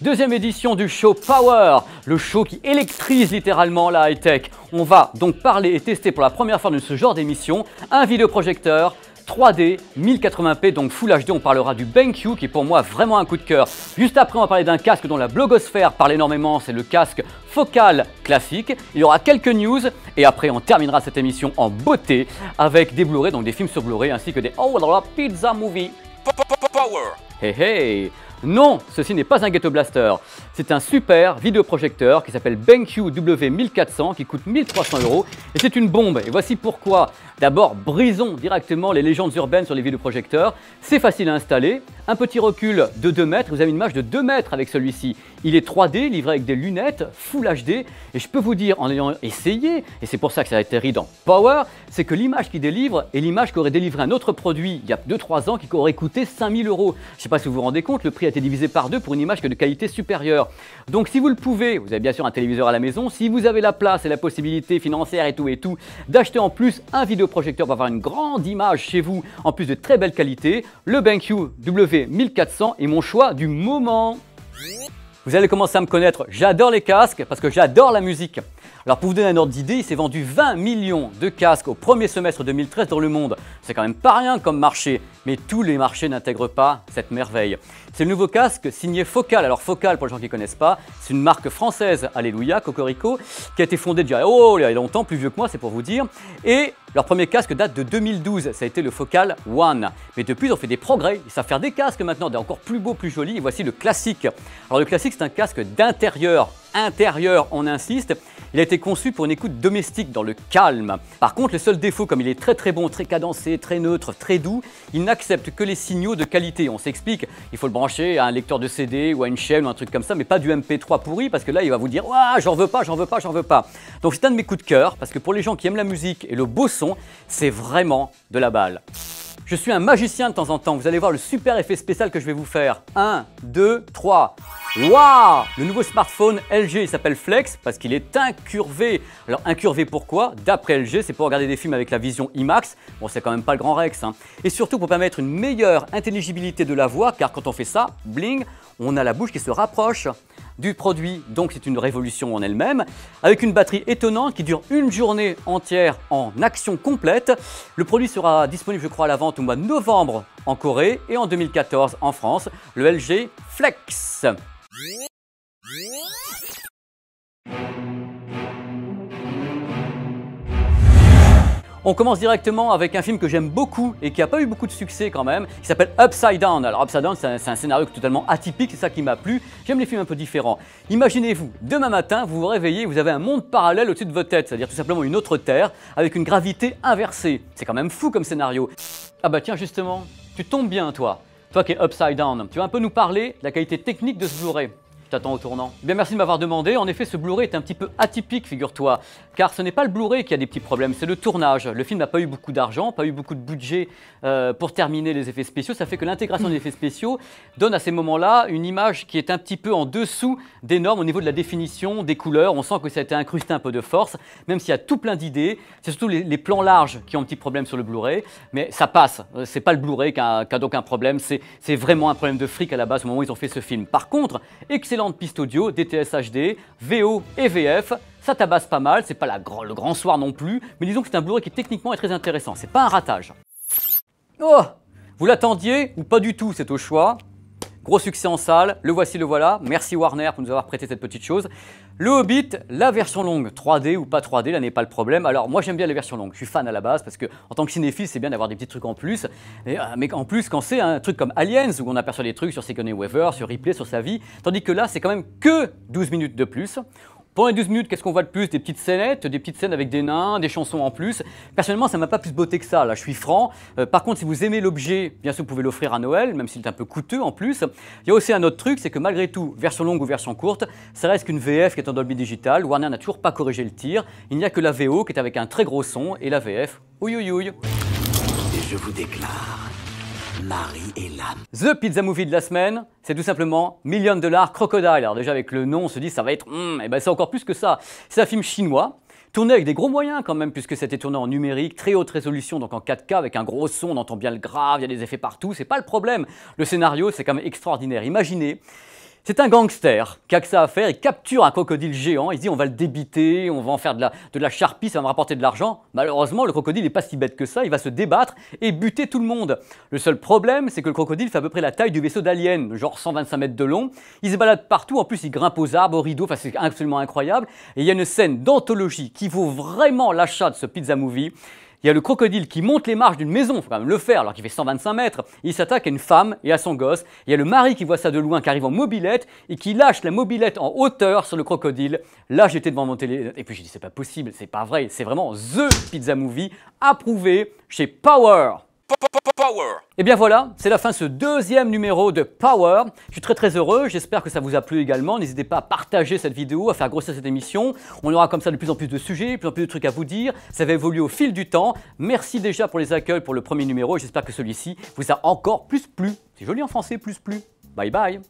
Deuxième édition du show Power, le show qui électrise littéralement la high-tech. On va donc parler et tester pour la première fois de ce genre d'émission un vidéoprojecteur 3D 1080p, donc Full HD. On parlera du BenQ qui est pour moi vraiment un coup de cœur. Juste après, on va parler d'un casque dont la blogosphère parle énormément, c'est le casque Focal classique. Il y aura quelques news et après on terminera cette émission en beauté avec des Blu-ray, donc des films sur Blu-ray ainsi que des Oh là là, Pizza Movie. Power. Hey hey. Non, ceci n'est pas un Ghetto Blaster. C'est un super vidéoprojecteur qui s'appelle BenQ W1400 qui coûte 1300 € et c'est une bombe. Et voici pourquoi. D'abord, brisons directement les légendes urbaines sur les vidéoprojecteurs. C'est facile à installer. Un petit recul de 2 mètres. Vous avez une image de 2 mètres avec celui-ci. Il est 3D, livré avec des lunettes Full HD. Et je peux vous dire, en ayant essayé, et c'est pour ça que ça a atterri dans Power, c'est que l'image qu'il délivre est l'image qu'aurait délivré un autre produit il y a 2-3 ans qui aurait coûté 5000 €. Je ne sais pas si vous vous rendez compte, le prix a été divisé par 2 pour une image de qualité supérieure. Donc si vous le pouvez, vous avez bien sûr un téléviseur à la maison, si vous avez la place et la possibilité financière et tout, d'acheter en plus un vidéoprojecteur pour avoir une grande image chez vous, en plus de très belle qualité, le BenQ W1400 est mon choix du moment. Vous allez commencer à me connaître, j'adore les casques parce que j'adore la musique. Alors pour vous donner un ordre d'idée, il s'est vendu 20 millions de casques au premier semestre 2013 dans le monde. C'est quand même pas rien comme marché, mais tous les marchés n'intègrent pas cette merveille. C'est le nouveau casque signé Focal. Alors Focal, pour les gens qui ne connaissent pas, c'est une marque française, alléluia, cocorico, qui a été fondée déjà il y a longtemps, plus vieux que moi, c'est pour vous dire. Et leur premier casque date de 2012, ça a été le Focal One. Mais depuis, ils ont fait des progrès, ils savent faire des casques maintenant, des encore plus beaux, plus jolis. Et voici le classique. Alors le classique, c'est un casque d'intérieur. Intérieur, on insiste. Il a été conçu pour une écoute domestique dans le calme. Par contre, le seul défaut, comme il est très bon, très cadencé, très neutre, très doux, il n'accepte que les signaux de qualité. On s'explique, il faut le brancher à un lecteur de CD ou à une chaîne ou un truc comme ça, mais pas du MP3 pourri parce que là, il va vous dire « Ouah, j'en veux pas, j'en veux pas, j'en veux pas ». Donc c'est un de mes coups de cœur parce que pour les gens qui aiment la musique et le beau son, c'est vraiment de la balle. Je suis un magicien de temps en temps, vous allez voir le super effet spécial que je vais vous faire. 1, 2, 3. Waouh! Le nouveau smartphone LG, il s'appelle Flex parce qu'il est incurvé. Alors incurvé pourquoi? D'après LG, c'est pour regarder des films avec la vision IMAX. Bon, c'est quand même pas le grand Rex. Et surtout pour permettre une meilleure intelligibilité de la voix, car quand on fait ça, bling, on a la bouche qui se rapproche du produit. Donc c'est une révolution en elle-même. Avec une batterie étonnante qui dure une journée entière en action complète. Le produit sera disponible, je crois, à la vente au mois de novembre en Corée et en 2014 en France. Le LG Flex. On commence directement avec un film que j'aime beaucoup et qui n'a pas eu beaucoup de succès quand même, qui s'appelle Upside Down. Alors Upside Down, c'est un scénario totalement atypique, c'est ça qui m'a plu. J'aime les films un peu différents. Imaginez-vous, demain matin, vous vous réveillez, vous avez un monde parallèle au-dessus de votre tête, c'est-à-dire tout simplement une autre Terre avec une gravité inversée. C'est quand même fou comme scénario. Ah bah tiens justement, tu tombes bien toi qui es Upside Down. Tu vas un peu nous parler de la qualité technique de ce Blu-ray. T'attends au tournant. Bien, merci de m'avoir demandé. En effet, ce Blu-ray est un petit peu atypique, figure-toi, car ce n'est pas le Blu-ray qui a des petits problèmes, c'est le tournage. Le film n'a pas eu beaucoup d'argent, pas eu beaucoup de budget pour terminer les effets spéciaux. Ça fait que l'intégration des effets spéciaux donne à ces moments-là une image qui est un petit peu en dessous des normes au niveau de la définition, des couleurs. On sent que ça a été incrusté un peu de force, même s'il y a tout plein d'idées. C'est surtout les plans larges qui ont un petit problème sur le Blu-ray, mais ça passe. C'est pas le Blu-ray qui a donc un problème, c'est vraiment un problème de fric à la base au moment où ils ont fait ce film. Par contre, excellent piste audio, DTS HD, VO et VF, ça tabasse pas mal, c'est pas le grand soir non plus, mais disons que c'est un Blu-ray qui techniquement est très intéressant, c'est pas un ratage. Oh, vous l'attendiez ou pas du tout, c'est au choix. Gros succès en salle, le voici, le voilà. Merci Warner pour nous avoir prêté cette petite chose. Le Hobbit, la version longue, 3D ou pas 3D, là n'est pas le problème. Alors moi j'aime bien les versions longues, je suis fan à la base parce que en tant que cinéphile c'est bien d'avoir des petits trucs en plus. Mais en plus quand c'est un truc comme Aliens où on aperçoit des trucs sur Sigourney Weaver, sur Ripley, sur sa vie, tandis que là c'est quand même que 12 minutes de plus. Pendant les 12 minutes, qu'est-ce qu'on voit de plus? Des petites scénettes, des petites scènes avec des nains, des chansons en plus. Personnellement, ça m'a pas plus beauté que ça, là, je suis franc. Par contre, si vous aimez l'objet, bien sûr, vous pouvez l'offrir à Noël, même s'il est un peu coûteux en plus. Il y a aussi un autre truc, c'est que malgré tout, version longue ou version courte, ça reste qu'une VF qui est en Dolby Digital. Warner n'a toujours pas corrigé le tir. Il n'y a que la VO qui est avec un très gros son et la VF, ouïe ouïe ouïe. Et je vous déclare Marie et l'âme. The Pizza Movie de la semaine, c'est tout simplement $1 Million Crocodile. Alors déjà avec le nom, on se dit ça va être, et ben c'est encore plus que ça. C'est un film chinois, Tourné avec des gros moyens quand même, puisque c'était tourné en numérique, très haute résolution, donc en 4K, avec un gros son, on entend bien le grave, il y a des effets partout, c'est pas le problème. Le scénario, c'est quand même extraordinaire. Imaginez, c'est un gangster qui a que ça à faire, il capture un crocodile géant, il se dit on va le débiter, on va en faire de la charpie, ça va me rapporter de l'argent. Malheureusement, le crocodile n'est pas si bête que ça, il va se débattre et buter tout le monde. Le seul problème, c'est que le crocodile fait à peu près la taille du vaisseau d'Alien, genre 125 mètres de long. Il se balade partout, en plus il grimpe aux arbres, aux rideaux, enfin c'est absolument incroyable. Et il y a une scène d'anthologie qui vaut vraiment l'achat de ce Pizza Movie. Il y a le crocodile qui monte les marches d'une maison, il faut quand même le faire alors qu'il fait 125 mètres. Il s'attaque à une femme et à son gosse. Il y a le mari qui voit ça de loin, qui arrive en mobilette et qui lâche la mobilette en hauteur sur le crocodile. Là, j'étais devant mon télé et puis j'ai dit c'est pas possible, c'est pas vrai, c'est vraiment THE Pizza Movie approuvé chez Power. Power. Et bien voilà, c'est la fin de ce deuxième numéro de Power. Je suis très heureux, j'espère que ça vous a plu également. N'hésitez pas à partager cette vidéo, à faire grossir cette émission. On aura comme ça de plus en plus de sujets, de plus en plus de trucs à vous dire. Ça va évoluer au fil du temps. Merci déjà pour les accueils pour le premier numéro et j'espère que celui-ci vous a encore plus plu. C'est joli en français, plus plu. Bye bye.